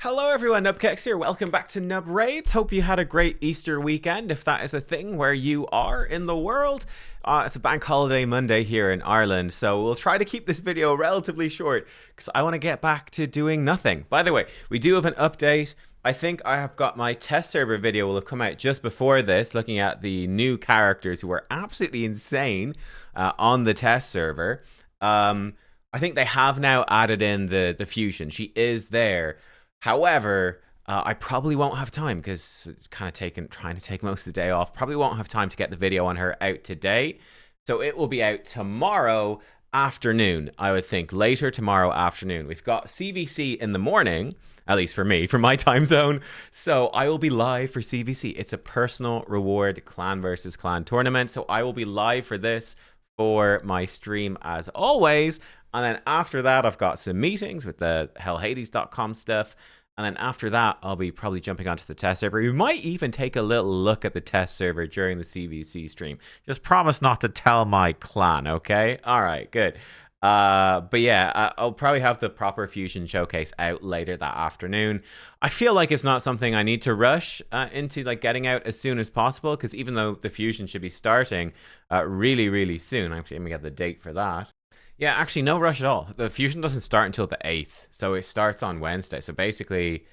Hello everyone, nubkeks here. Welcome back to Nub Raids. Hope you had a great Easter weekend, if that is a thing where you are in the world. It's a bank holiday Monday here in Ireland, so we'll try to keep this video relatively short because I want to get back to doing nothing. By the way, we do have an update. I think I have got my test server video will have come out just before this, looking at the new characters who are absolutely insane on the test server. I think they have now added in the fusion. She is there. However, I probably won't have time because it's kind of trying to take most of the day off. Probably won't have time to get the video on her out today. So it will be out tomorrow afternoon, I would think. Later tomorrow afternoon. We've got CvC in the morning, at least for me, for my time zone. So I will be live for CvC. It's a personal reward clan versus clan tournament. So I will be live for this for my stream as always. And then after that, I've got some meetings with the hellhades.com stuff. And then after that, I'll be probably jumping onto the test server. We might even take a little look at the test server during the CvC stream. Just promise not to tell my clan, okay? All right, good. But yeah, I'll probably have the proper fusion showcase out later that afternoon. I feel like it's not something I need to rush into like getting out as soon as possible, because even though the fusion should be starting really, really soon, actually, let me get the date for that. Yeah, actually, no rush at all. The fusion doesn't start until the 8th, so it starts on Wednesday. So basically,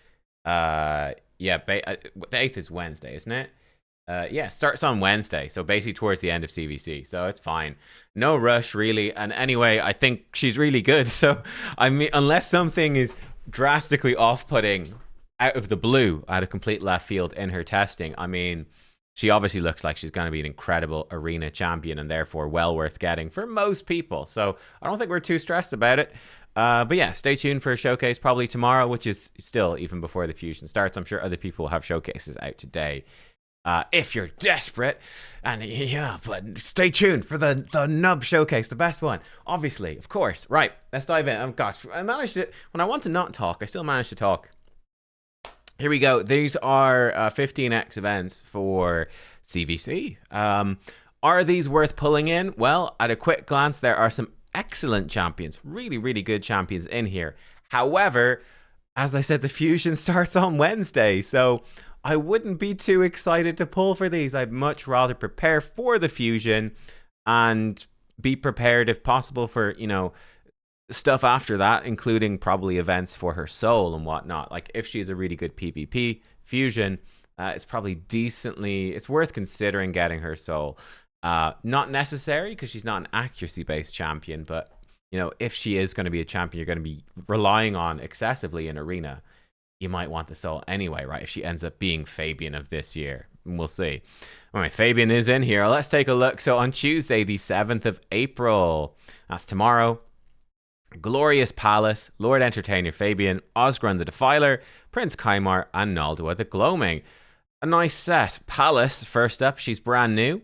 the 8th is Wednesday, isn't it? Yeah, starts on Wednesday, so basically towards the end of CvC, so it's fine. No rush, really. And anyway, I think she's really good, so I mean, unless something is drastically off-putting out of the blue, out of complete left field in her testing, I mean, she obviously looks like she's going to be an incredible arena champion and therefore well worth getting for most people. So I don't think we're too stressed about it. But yeah, stay tuned for a showcase probably tomorrow, which is still even before the fusion starts. I'm sure other people will have showcases out today. If you're desperate. And yeah, but stay tuned for the nub showcase, the best one. Obviously, of course. Right, let's dive in. Oh gosh, I managed to, when I want to not talk, I still manage to talk. Here we go. These are 15x events for CvC. Are these worth pulling in? Well, at a quick glance, there are some excellent champions, really, really good champions in here. However, as I said, the fusion starts on Wednesday, so I wouldn't be too excited to pull for these. I'd much rather prepare for the fusion and be prepared, if possible, for, you know, stuff after that, including probably events for her soul and whatnot. Like if she's a really good PvP fusion, it's probably it's worth considering getting her soul. Not necessary because she's not an accuracy based champion, but you know, if she is going to be a champion you're going to be relying on excessively in arena, you might want the soul anyway, right? If she ends up being Fabian of this year, we'll see. All right, Fabian is in here. Let's take a look. So on Tuesday, the 7th of April, that's tomorrow, Glorious Palace, Lord Entertainer Fabian, Osgron the Defiler, Prince Kaimar, and Naldua the Gloaming. A nice set. Palace, first up, she's brand new.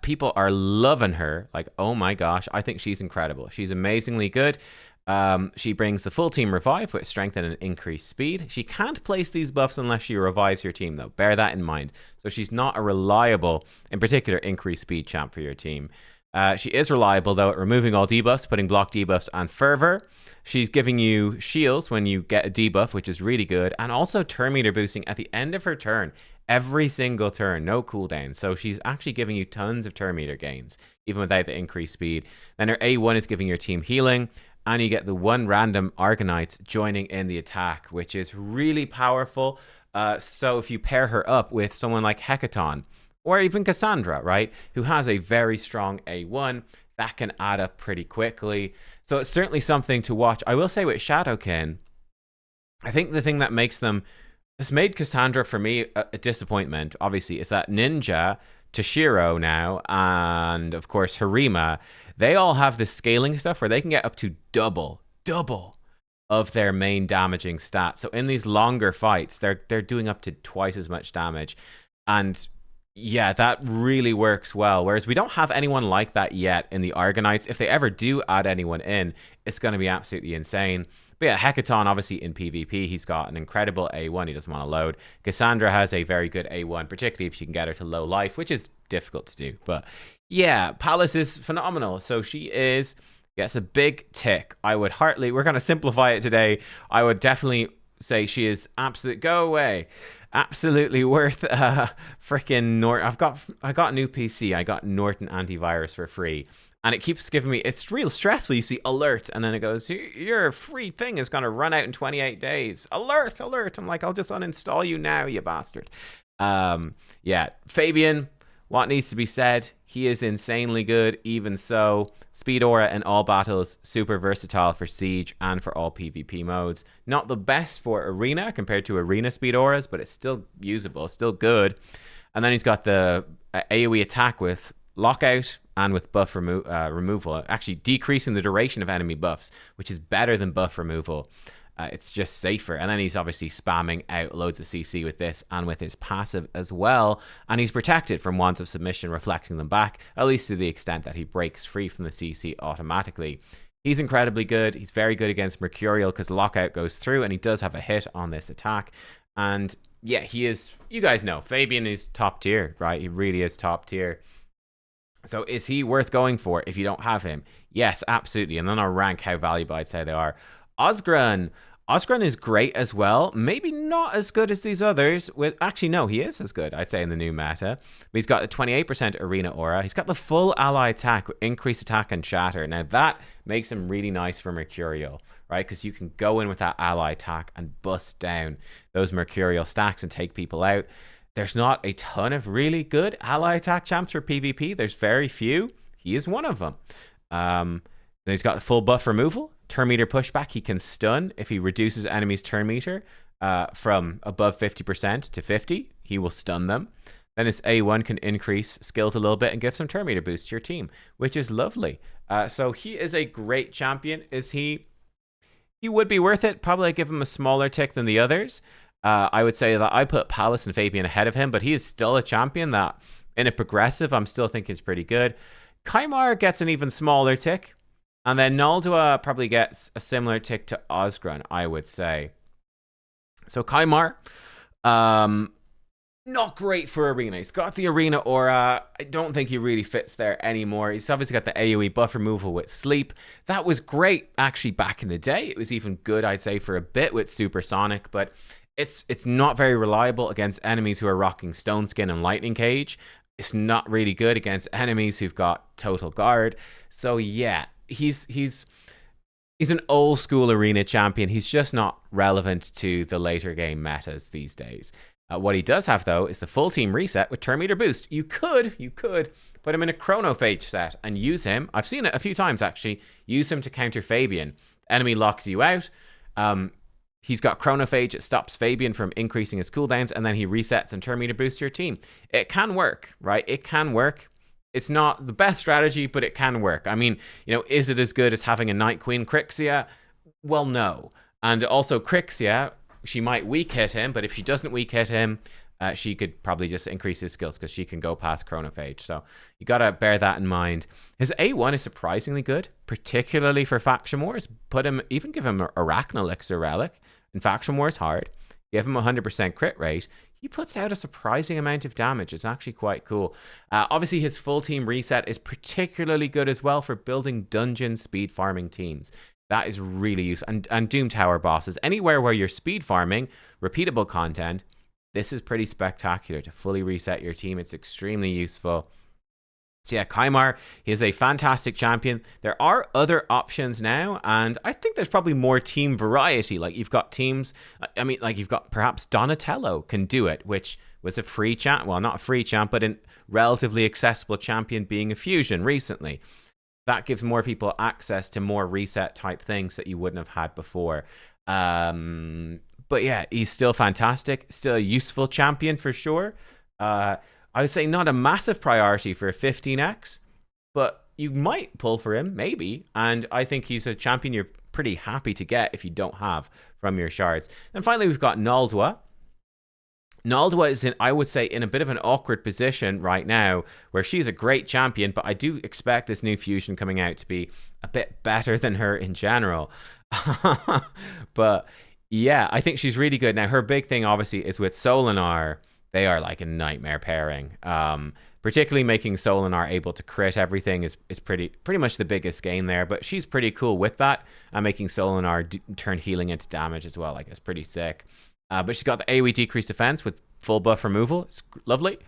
People are loving her. Like, oh my gosh, I think she's incredible. She's amazingly good. She brings the full team revive with strength and an increased speed. She can't place these buffs unless she revives your team, though. Bear that in mind. So she's not a reliable, in particular, increased speed champ for your team. She is reliable, though, at removing all debuffs, putting block debuffs and fervor. She's giving you shields when you get a debuff, which is really good, and also turn meter boosting at the end of her turn. Every single turn, no cooldown. So she's actually giving you tons of turn meter gains, even without the increased speed. Then her A1 is giving your team healing, and you get the one random Argonite joining in the attack, which is really powerful. So if you pair her up with someone like Hecaton, or even Cassandra, right, who has a very strong A1, that can add up pretty quickly. So it's certainly something to watch. I will say with Shadowkin, I think the thing that makes them, has made Cassandra for me a disappointment, obviously, is that Ninja, Toshiro now, and of course Harima, they all have this scaling stuff where they can get up to double of their main damaging stats. So in these longer fights, they're doing up to twice as much damage. And yeah, that really works well. Whereas we don't have anyone like that yet in the Argonites. If they ever do add anyone in, it's going to be absolutely insane. But yeah, Hecaton, obviously in PvP, he's got an incredible A1. He doesn't want to load. Cassandra has a very good A1, particularly if you can get her to low life, which is difficult to do. But yeah, Palace is phenomenal. So she gets a big tick. I would we're going to simplify it today. I would definitely say she is absolute. Go away. Absolutely worth freaking Norton. I got a new PC. I got Norton antivirus for free, and it keeps giving me. It's real stressful. You see alert, and then it goes, your free thing is gonna run out in 28 days. Alert, alert. I'm like, I'll just uninstall you now, you bastard. Yeah, Fabian. What needs to be said? He is insanely good. Even so, speed aura in all battles, super versatile for siege and for all PvP modes. Not the best for arena compared to arena speed auras, but it's still usable, still good. And then he's got the AoE attack with lockout and with buff removal, actually decreasing the duration of enemy buffs, which is better than buff removal. It's just safer. And then he's obviously spamming out loads of CC with this and with his passive as well. And he's protected from wands of submission reflecting them back, at least to the extent that he breaks free from the CC automatically. He's incredibly good. He's very good against Mercurial because lockout goes through, and he does have a hit on this attack. And yeah, he is, you guys know, Fabian is top tier, right? He really is top tier. So is he worth going for if you don't have him? Yes, absolutely. And then I'll rank how valuable I'd say they are. Osgren. Osgren is great as well. Maybe not as good as these others. Actually, no, he is as good, I'd say, in the new meta. But he's got a 28% arena aura. He's got the full ally attack, increased attack and shatter. Now, that makes him really nice for Mercurial, right? Because you can go in with that ally attack and bust down those Mercurial stacks and take people out. There's not a ton of really good ally attack champs for PvP. There's very few. He is one of them. Then he's got the full buff removal. Turn meter pushback. He can stun if he reduces enemies' turn meter from above 50% to 50. He will stun them. Then his A1 can increase skills a little bit and give some turn meter boost to your team, which is lovely. So he is a great champion. Is he? He would be worth it. Probably I'd give him a smaller tick than the others. I would say that I put Palace and Fabian ahead of him, but he is still a champion that, in a progressive, I'm still thinking is pretty good. Kymar gets an even smaller tick. And then Naldua probably gets a similar tick to Osgren, I would say. So Kymar, not great for arena. He's got the arena aura. I don't think he really fits there anymore. He's obviously got the AoE buff removal with sleep. That was great actually back in the day. It was even good, I'd say, for a bit with Supersonic, but it's not very reliable against enemies who are rocking Stone Skin and Lightning Cage. It's not really good against enemies who've got Total Guard. So yeah, he's an old school arena champion. He's just not relevant to the later game metas these days. What he does have though is the full team reset with turn meter boost. You could put him in a chronophage set and use him. I've seen it a few times actually. Use him to counter Fabian. Enemy locks you out. He's got chronophage. It stops Fabian from increasing his cooldowns, and then he resets and turn meter boosts your team. It can work, right? It can work. It's not the best strategy, but it can work. I mean, you know, is it as good as having a Night Queen Crixia? Well, no. And also Crixia, she might weak hit him, but if she doesn't weak hit him, she could probably just increase his skills because she can go past Chronophage. So you got to bear that in mind. His A1 is surprisingly good, particularly for Faction Wars. Even give him Arachnelixir Relic. In Faction Wars hard. Give him 100% crit rate. He puts out a surprising amount of damage. It's actually quite cool. Obviously, his full team reset is particularly good as well for building dungeon speed farming teams. That is really useful. And Doom Tower bosses. Anywhere where you're speed farming, repeatable content, this is pretty spectacular to fully reset your team. It's extremely useful. So yeah, Kymar, he is a fantastic champion. There are other options now, and I think there's probably more team variety. Like you've got teams, I mean, like you've got perhaps Donatello can do it, which was a free champ. Well, not a free champ, but a relatively accessible champion being a fusion recently. That gives more people access to more reset type things that you wouldn't have had before. But yeah, he's still fantastic. Still a useful champion for sure. I would say not a massive priority for a 15x, but you might pull for him, maybe. And I think he's a champion you're pretty happy to get if you don't have from your shards. Then finally, we've got Naldua. Naldua is, I would say, in a bit of an awkward position right now, where she's a great champion, but I do expect this new fusion coming out to be a bit better than her in general. But yeah, I think she's really good. Now, her big thing, obviously, is with Solinar. they are like a nightmare pairing. Particularly making Solinar able to crit everything is pretty much the biggest gain there. But she's pretty cool with that, and making Solinar turn healing into damage as well. Like, it's pretty sick. But she's got the AoE decreased defense with full buff removal. It's lovely.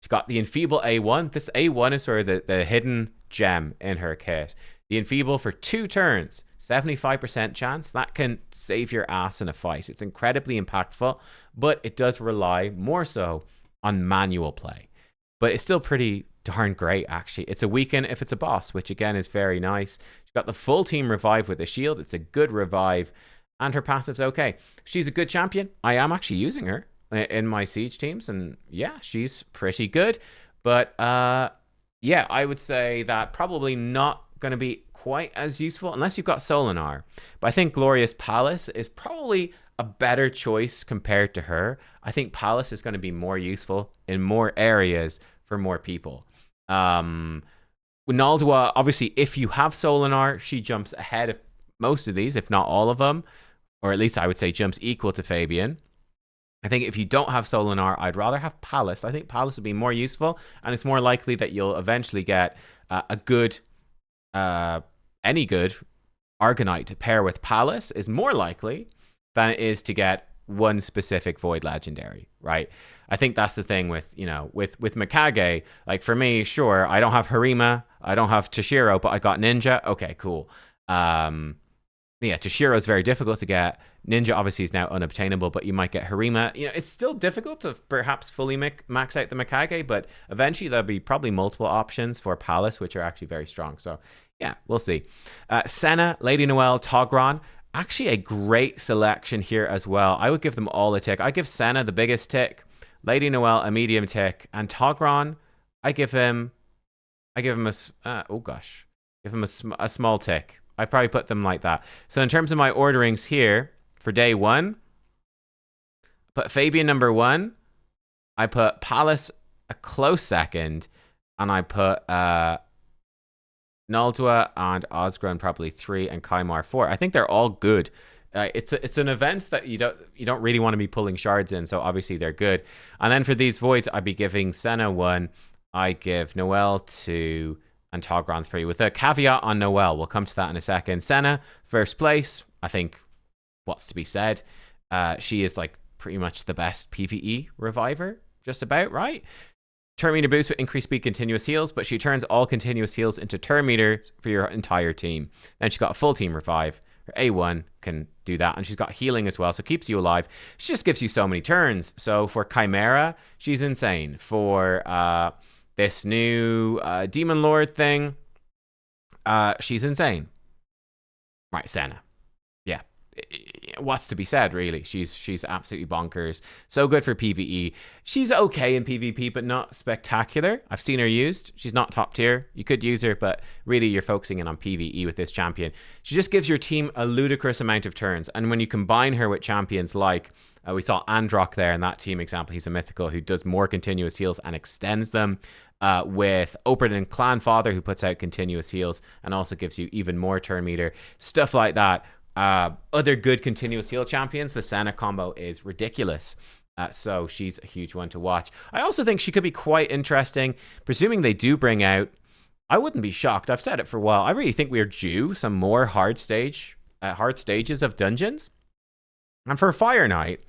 She's got the Enfeeble A1. This A1 is sort of the hidden gem in her kit. The Enfeeble for 2 turns, 75% chance. That can save your ass in a fight. It's incredibly impactful, but it does rely more so on manual play. But it's still pretty darn great, actually. It's a weaken if it's a boss, which again is very nice. She's got the full team revive with a shield. It's a good revive, and her passive's okay. She's a good champion. I am actually using her in my siege teams, and yeah, she's pretty good. But yeah, I would say that probably not going to be quite as useful unless you've got Solinar. But I think Glorious Palace is probably a better choice compared to her. I think Palace is going to be more useful in more areas for more people. Naldua, obviously, if you have Solinar, she jumps ahead of most of these, if not all of them, or at least I would say jumps equal to Fabian. I think if you don't have Solinar, I'd rather have Palace. I think Palace would be more useful, and it's more likely that you'll eventually get a good, any good Argonite to pair with Palace is more likely than it is to get one specific Void Legendary, right? I think that's the thing with, you know, with Mikage. Like, for me, sure, I don't have Harima, I don't have Toshiro, but I got Ninja. Okay, cool. Yeah, Toshiro is very difficult to get. Ninja obviously is now unobtainable, but you might get Harima. You know, it's still difficult to perhaps fully max out the Mikage, but eventually there'll be probably multiple options for Palace, which are actually very strong. So yeah, we'll see. Senna, Lady Noelle, Togron. Actually a great selection here as well. I would give them all a tick. I give Senna the biggest tick, Lady Noelle a medium tick, and Togron, I give him a small tick. I probably put them like that. So in terms of my orderings here for day 1, I put Fabian number 1, I put Palace a close second, and I put Naldua and Osgren probably 3, and Kaimar 4. I think they're all good. It's an event that you don't really want to be pulling shards in, so obviously they're good. And then for these voids, I'd be giving Senna 1, I give Noelle 2, and Togron 3, with a caveat on Noelle. We'll come to that in a second. Senna, first place. I think what's to be said. She is like pretty much the best PvE reviver, just about, right? Turn meter boost with increased speed, continuous heals, but she turns all continuous heals into turn meters for your entire team. Then she's got a full team revive. Her A1 can do that, and she's got healing as well, so keeps you alive. She just gives you so many turns. So for Chimera, she's insane. For this new Demon Lord thing, she's insane. Right, Senna. Yeah. What's to be said, really? She's absolutely bonkers. So good for PvE. She's okay in PvP, but not spectacular. I've seen her used. She's not top tier. You could use her, but really you're focusing in on PvE with this champion. She just gives your team a ludicrous amount of turns. And when you combine her with champions like, we saw Androck there in that team example. He's a mythical who does more continuous heals and extends them. With Operdin Clan Father, who puts out continuous heals and also gives you even more turn meter. Stuff like that. Other good continuous heal champions, the Senna combo is ridiculous. So she's a huge one to watch. I also think she could be quite interesting. Presuming they do bring out, I wouldn't be shocked. I've said it for a while. I really think we're due some more hard stages of dungeons. And for Fire Knight,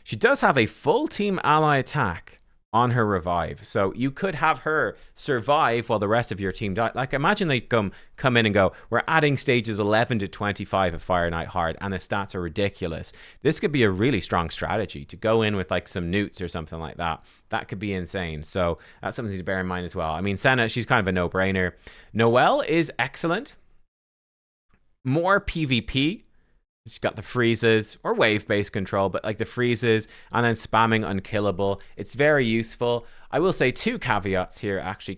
she does have a full team ally attack on her revive. So you could have her survive while the rest of your team die. Like, imagine they come in and go, we're adding stages 11 to 25 of Fire Knight hard, and the stats are ridiculous. This could be a really strong strategy to go in with like some newts or something like that. That could be insane. So that's something to bear in mind as well. I mean, Senna, she's kind of a no-brainer. Noelle is excellent. More PvP. She's got the freezes or wave-based control, but like the freezes and then spamming unkillable. It's very useful. I will say 2 caveats here, actually.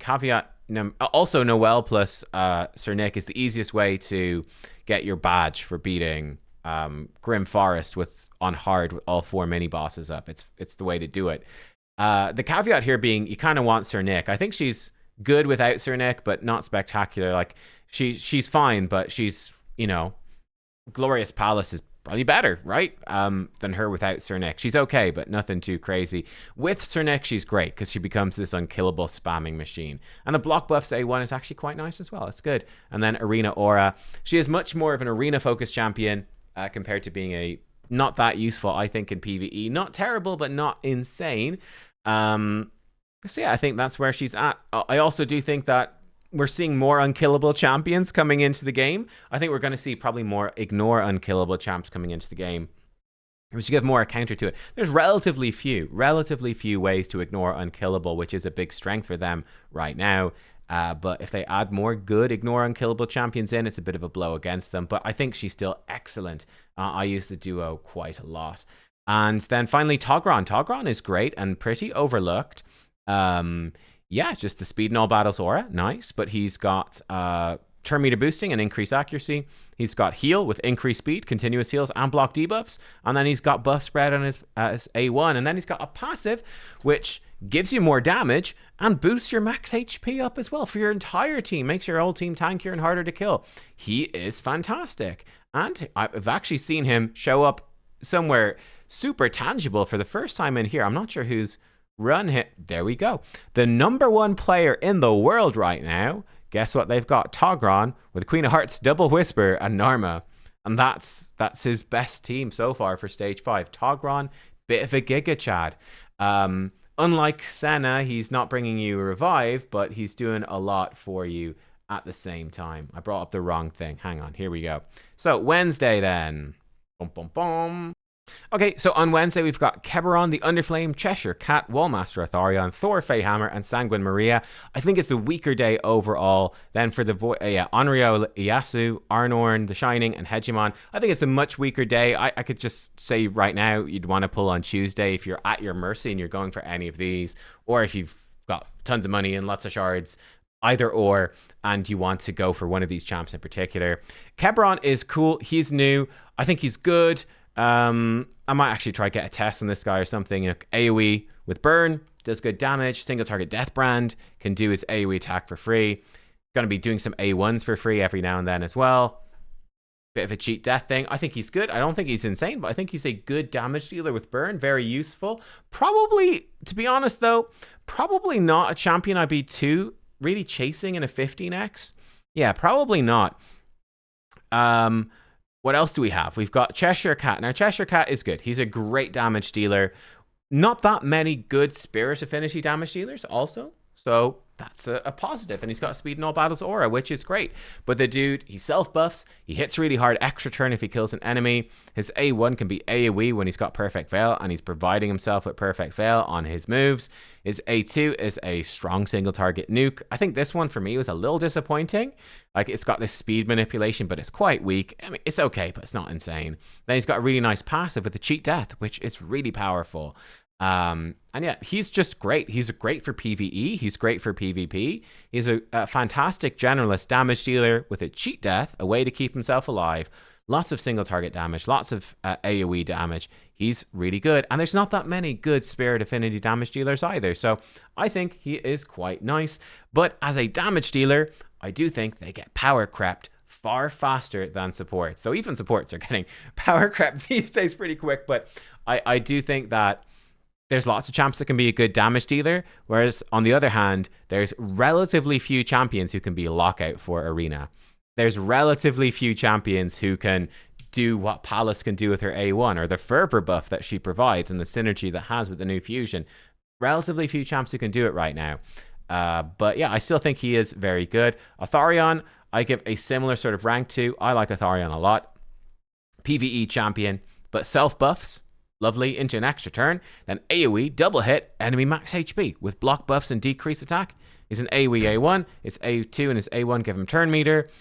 Also, Noelle plus Sir Nick is the easiest way to get your badge for beating Grim Forest on hard with all 4 mini bosses up. It's the way to do it. The caveat here being you kind of want Sir Nick. I think she's good without Sir Nick, but not spectacular. Like she's fine, but she's, you know, Glorious Palace is probably better, right? Than her without Sir Nick. She's okay, but nothing too crazy. With Sir Nick, she's great because she becomes this unkillable spamming machine. And the block buffs A1 is actually quite nice as well. It's good. And then Arena Aura. She is much more of an arena-focused champion compared to being a not that useful, I think, in PvE. Not terrible, but not insane. So yeah, I think that's where she's at. I also do think that we're seeing more unkillable champions coming into the game. I think we're going to see probably more ignore unkillable champs coming into the game. We should give more a counter to it. There's relatively few ways to ignore unkillable, which is a big strength for them right now. But if they add more good ignore unkillable champions in, it's a bit of a blow against them. But I think she's still excellent. I use the duo quite a lot. And then finally, Togron. Togron is great and pretty overlooked. Yeah, it's just the speed in all battles aura. Nice. But he's got turn meter boosting and increased accuracy. He's got heal with increased speed, continuous heals, and block debuffs. And then he's got buff spread on his A1. And then he's got a passive, which gives you more damage and boosts your max HP up as well for your entire team. Makes your whole team tankier and harder to kill. He is fantastic. And I've actually seen him show up somewhere super tangible for the first time in here. I'm not sure who's run hit. There we go. The #1 player in the world right now. Guess what they've got? Togron with Queen of Hearts, Double Whisper, and Narma. And that's his best team so far for Stage 5. Togron, bit of a Giga Chad. Unlike Senna, he's not bringing you a revive, but he's doing a lot for you at the same time. I brought up the wrong thing. Hang on. Here we go. So Wednesday then. Boom, boom, boom. Okay, so on Wednesday, we've got Keberon, the Underflame, Cheshire Cat, Wallmaster Atharion, Thor Feyhammer, and Sanguine Maria. I think it's a weaker day overall than for the Onryo, Iyasu, Arnorn, The Shining, and Hegemon. I think it's a much weaker day. I could just say right now you'd want to pull on Tuesday if you're at your mercy and you're going for any of these, or if you've got tons of money and lots of shards, either or, and you want to go for one of these champs in particular. Keberon is cool. He's new. I think he's good. I might actually try to get a test on this guy or something. AoE with burn, does good damage. Single target death brand, can do his AoE attack for free. Going to be doing some A1s for free every now and then as well. Bit of a cheat death thing. I think he's good. I don't think he's insane, but I think he's a good damage dealer with burn. Very useful. Probably, to be honest though, probably not a champion I'd be too really chasing in a 15x. Yeah, probably not. What else do we have? We've got Cheshire Cat. Now, Cheshire Cat is good. He's a great damage dealer. Not that many good Spirit Affinity damage dealers also. So that's a positive. And he's got Speed in All Battles aura, which is great. But the dude, he self-buffs. He hits really hard extra turn if he kills an enemy. His A1 can be AoE when he's got Perfect Veil, and he's providing himself with Perfect Veil on his moves. His A2 is a strong single target nuke. I think this one for me was a little disappointing. Like, it's got this speed manipulation, but it's quite weak. I mean, it's okay, but it's not insane. Then he's got a really nice passive with the Cheat Death, which is really powerful. And yeah, he's just great. He's great for PvE. He's great for PvP. He's a fantastic generalist damage dealer with a cheat death, a way to keep himself alive. Lots of single target damage, lots of AoE damage. He's really good. And there's not that many good Spirit Affinity damage dealers either. So I think he is quite nice. But as a damage dealer, I do think they get Powercrept far faster than supports. Though even supports are getting Powercrept these days pretty quick. But I do think that there's lots of champs that can be a good damage dealer, whereas on the other hand, there's relatively few champions who can be a lockout for Arena. There's relatively few champions who can do what Palace can do with her A1, or the fervor buff that she provides and the synergy that has with the new fusion. Relatively few champs who can do it right now. But yeah, I still think he is very good. Atharion, I give a similar sort of rank to. I like Atharion a lot. PvE champion, but self buffs. Lovely, into an extra turn. Then AoE, double hit, enemy max HP with block buffs and decreased attack. He's an AoE A1, his A2 and his A1 give him turn meter.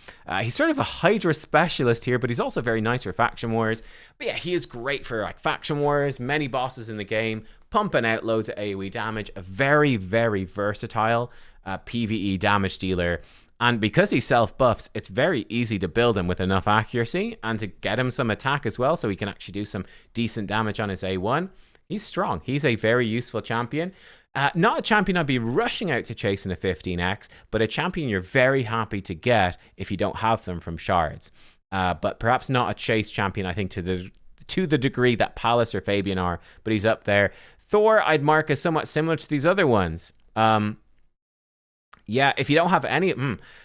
He's sort of a Hydra specialist here, but he's also very nice for faction wars. But yeah, he is great for like faction wars, many bosses in the game, pumping out loads of AoE damage. A very, very versatile PvE damage dealer. And because he self-buffs, it's very easy to build him with enough accuracy and to get him some attack as well, so he can actually do some decent damage on his A1. He's strong. He's a very useful champion. Not a champion I'd be rushing out to chase in a 15x, but a champion you're very happy to get if you don't have them from shards. but perhaps not a chase champion, I think, to the degree that Palace or Fabian are, but he's up there. Thor, I'd mark as somewhat similar to these other ones. Yeah, if you don't have any...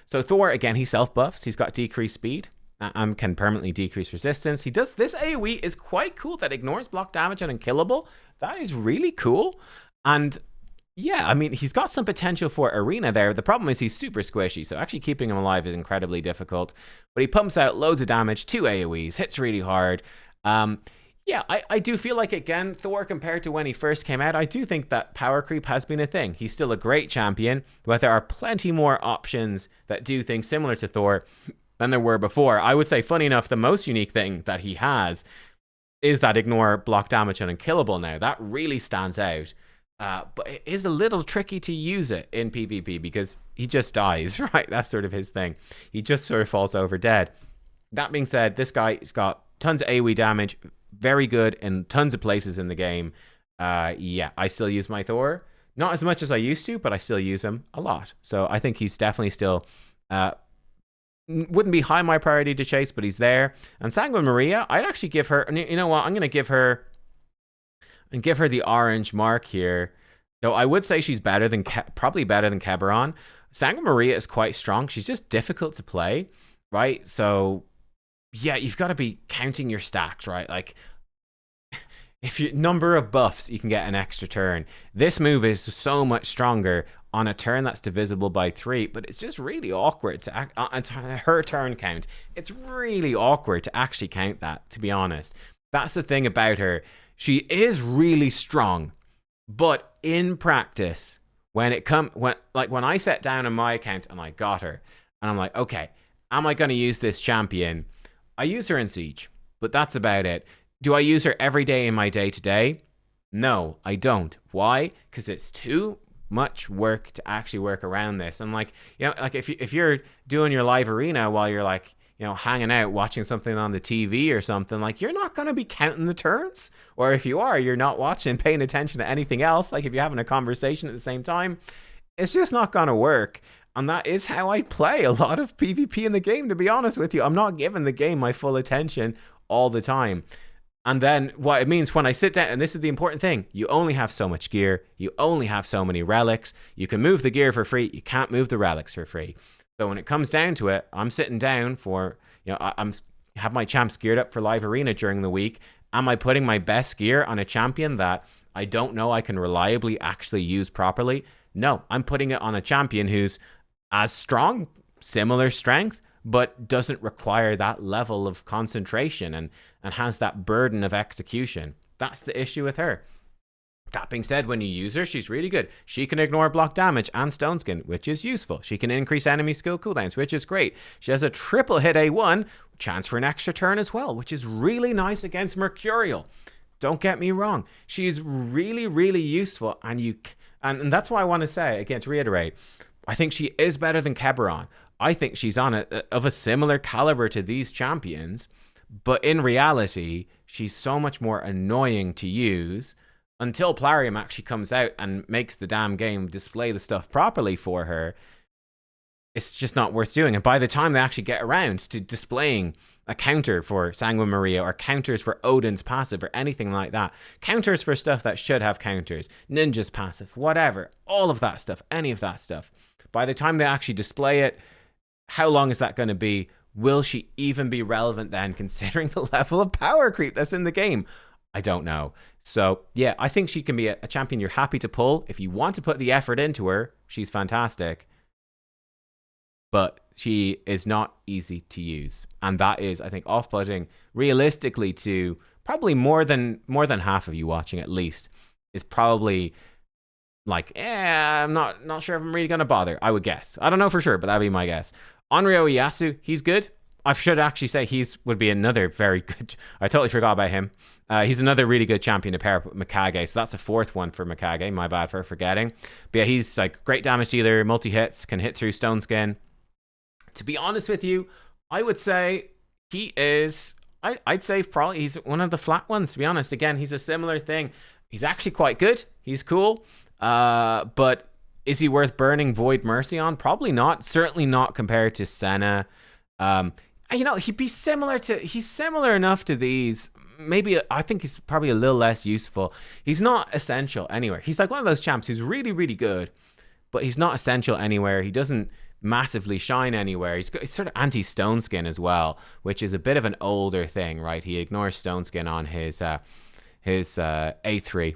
So Thor, again, he self-buffs. He's got decreased speed. Can permanently decrease resistance. He does... This AoE is quite cool that ignores block damage and unkillable. That is really cool. And yeah, I mean, he's got some potential for arena there. The problem is he's super squishy, so actually keeping him alive is incredibly difficult. But he pumps out loads of damage, 2 AoEs, hits really hard. Yeah, I do feel like, again, Thor, compared to when he first came out, I do think that power creep has been a thing. He's still a great champion, but there are plenty more options that do things similar to Thor than there were before. I would say, funny enough, the most unique thing that he has is that ignore block damage and unkillable now. That really stands out. But it is a little tricky to use it in PvP because he just dies, right? That's sort of his thing. He just sort of falls over dead. That being said, this guy's got tons of AoE damage, very good in tons of places in the game. Yeah, I still use my Thor. Not as much as I used to, but I still use him a lot. So I think he's definitely still... wouldn't be high my priority to chase, but he's there. And Sanguine Maria, I'd actually give her... You know what? I'm going to give her... And give her the orange mark here. Though I would say she's better than... probably better than Keberon. Sanguine Maria is quite strong. She's just difficult to play, right? So... Yeah, you've got to be counting your stacks, right? Like, if you number of buffs, you can get an extra turn. This move is so much stronger on a turn that's divisible by 3, but it's just really awkward to it's her turn count. It's really awkward to actually count that, to be honest. That's the thing about her. She is really strong, but in practice, when I sat down on my account and I got her, and I'm like, okay, am I going to use this champion? I use her in Siege, but that's about it. Do I use her every day in my day-to-day? No, I don't. Why? Because it's too much work to actually work around this. And like, you know, like if you're doing your live arena while you're like, you know, hanging out, watching something on the TV or something, like you're not going to be counting the turns. Or if you are, you're not watching, paying attention to anything else. Like if you're having a conversation at the same time, it's just not going to work. And that is how I play a lot of PvP in the game, to be honest with you. I'm not giving the game my full attention all the time. And then what it means when I sit down, and this is the important thing, you only have so much gear. You only have so many relics. You can move the gear for free. You can't move the relics for free. So when it comes down to it, I'm sitting down for, you know, I'm have my champs geared up for live arena during the week. Am I putting my best gear on a champion that I don't know I can reliably actually use properly? No, I'm putting it on a champion who's as strong, similar strength, but doesn't require that level of concentration and has that burden of execution. That's the issue with her. That being said, when you use her, she's really good. She can ignore block damage and stone skin, which is useful. She can increase enemy skill cooldowns, which is great. She has a triple hit A1, chance for an extra turn as well, which is really nice against Mercurial. Don't get me wrong. She is really, really useful, and that's why I want to say, again, to reiterate, I think she is better than Keberon. I think she's of a similar caliber to these champions, but in reality, she's so much more annoying to use until Plarium actually comes out and makes the damn game display the stuff properly for her. It's just not worth doing. And by the time they actually get around to displaying a counter for Sanguine Maria or counters for Odin's passive or anything like that, counters for stuff that should have counters, Ninja's passive, whatever, all of that stuff, any of that stuff, by the time they actually display it, how long is that going to be? Will she even be relevant then, considering the level of power creep that's in the game? I don't know. So, yeah, I think she can be a champion you're happy to pull. If you want to put the effort into her, she's fantastic. But she is not easy to use. And that is, I think, off-putting realistically to probably more than half of you watching at least. Is probably like, I'm not sure if I'm really going to bother, I would guess. I don't know for sure, but that'd be my guess. Onryo Ieyasu, he's good. I should actually say would be another very good... I totally forgot about him. He's another really good champion to pair up with Mikage. So that's a fourth one for Mikage. My bad for forgetting. But yeah, he's like great damage dealer, multi-hits, can hit through stone skin. To be honest with you, I would say he is... I'd say probably he's one of the flat ones, to be honest. Again, he's a similar thing. He's actually quite good. He's cool. But is he worth burning Void Mercy on? Probably not. Certainly not compared to Senna. You know, he's similar enough to these. Maybe I think he's probably a little less useful. He's not essential anywhere. He's like one of those champs who's really, really good, but he's not essential anywhere. He doesn't massively shine anywhere. He's sort of anti-stone skin as well, which is a bit of an older thing, right? He ignores stone skin on his A3.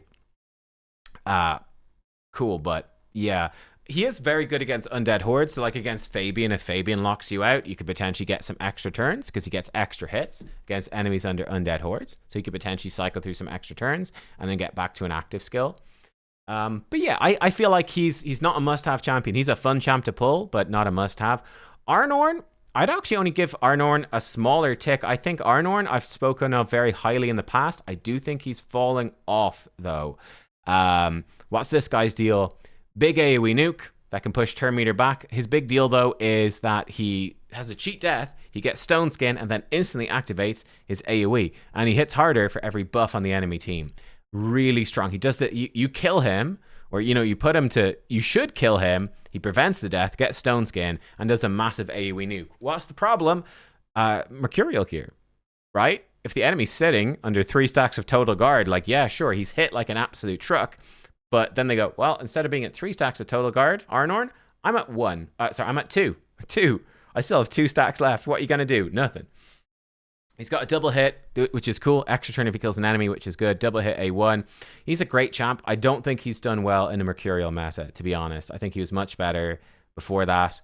Cool, but yeah. He is very good against undead hordes. So like against Fabian, if Fabian locks you out, you could potentially get some extra turns because he gets extra hits against enemies under undead hordes. So you could potentially cycle through some extra turns and then get back to an active skill. But yeah, I feel like he's not a must-have champion. He's a fun champ to pull, but not a must-have. Arnorn, I'd actually only give Arnorn a smaller tick. I think Arnorn I've spoken of very highly in the past. I do think he's falling off, though. What's this guy's deal? Big AoE nuke that can push turn meter back. His big deal, though, is that he has a cheat death. He gets stone skin and then instantly activates his AoE. And he hits harder for every buff on the enemy team. Really strong. He does that. You kill him, or, you know, you put him to... You should kill him. He prevents the death, gets stone skin, and does a massive AoE nuke. What's the problem? Mercurial here, right? If the enemy's sitting under 3 stacks of total guard, like, yeah, sure, he's hit like an absolute truck. But then they go, well, instead of being at 3 stacks of total guard, Arnorn, I'm at 1. Sorry, I'm at 2. 2. I still have 2 stacks left. What are you going to do? Nothing. He's got a double hit, which is cool. Extra turn if he kills an enemy, which is good. Double hit A1. He's a great champ. I don't think he's done well in a Mercurial meta, to be honest. I think he was much better before that.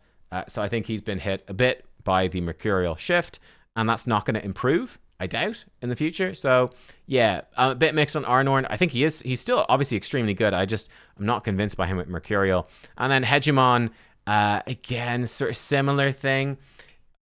So I think he's been hit a bit by the Mercurial shift, and that's not going to improve, I doubt, in the future. So yeah, I'm a bit mixed on Arnorn. I think he's still obviously extremely good. I'm not convinced by him with Mercurial. And then Hegemon, again, sort of similar thing.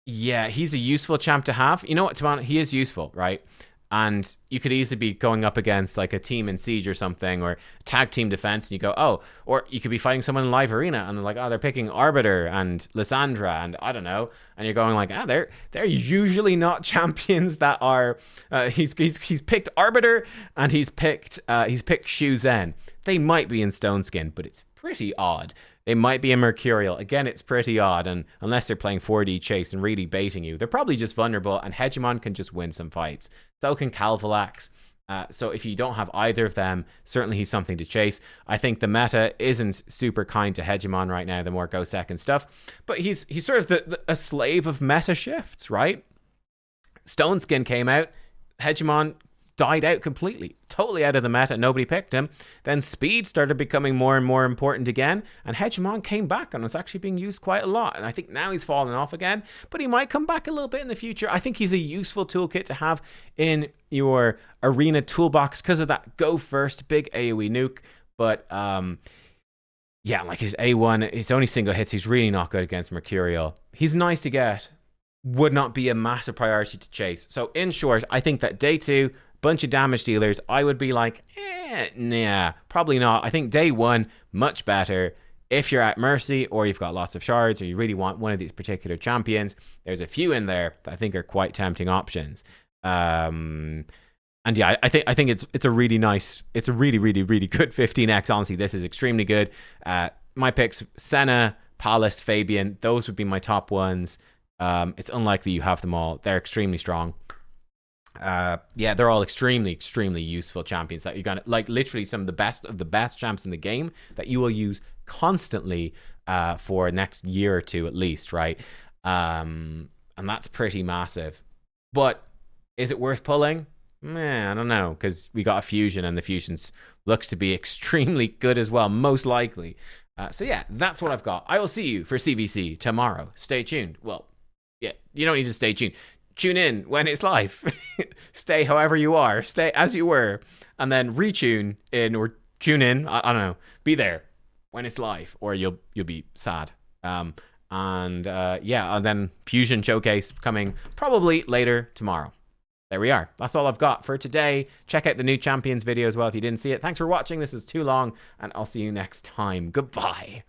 Yeah, he's a useful champ to have. You know what, Taban? He is useful, right? And you could easily be going up against like a team in Siege or something, or tag team defense, and you go, oh, or you could be fighting someone in live arena, and they're like, oh, they're picking Arbiter and Lysandra, and I don't know, and you're going like, they're usually not champions that are. He's picked Arbiter, and he's picked Shu Zen. They might be in Stone Skin, but it's pretty odd. They might be a Mercurial. Again, it's pretty odd, and unless they're playing 4D chase and really baiting you, they're probably just vulnerable, and Hegemon can just win some fights. So can Calvalax. So if you don't have either of them, certainly he's something to chase. I think the meta isn't super kind to Hegemon right now, the more go second stuff, but he's sort of a slave of meta shifts, right? Stone Skin came out, Hegemon died out completely, totally out of the meta. Nobody picked him. Then speed started becoming more and more important again, and Hegemon came back and was actually being used quite a lot. And I think now he's fallen off again, but he might come back a little bit in the future. I think he's a useful toolkit to have in your arena toolbox because of that go first big AoE nuke. But yeah, like his A1, his only single hits, he's really not good against Mercurial. He's nice to get, would not be a massive priority to chase. So in short, I think that day 2, bunch of damage dealers, I would be like, nah, probably not. I think day 1, much better. If you're at Mercy, or you've got lots of shards, or you really want one of these particular champions, there's a few in there that I think are quite tempting options. And yeah, I think it's a really nice, it's a really, really, really good 15x. Honestly, this is extremely good. My picks, Senna, Palace, Fabian, those would be my top ones. It's unlikely you have them all. They're extremely strong. Yeah, they're all extremely, extremely useful champions that you're gonna, like, literally some of the best champs in the game that you will use constantly for next year or two at least, right? And that's pretty massive. But is it worth pulling? I don't know, because we got a fusion, and the fusions looks to be extremely good as well, most likely. So yeah, that's what I've got. I will see you for CvC tomorrow. Stay tuned. Well, yeah, you don't need to stay tuned. Tune in when it's live. Stay however you are. Stay as you were. And then retune in, or tune in. I don't know. Be there when it's live, or you'll be sad. Yeah, and then Fusion Showcase coming probably later tomorrow. There we are. That's all I've got for today. Check out the new Champions video as well if you didn't see it. Thanks for watching. This is too long, and I'll see you next time. Goodbye.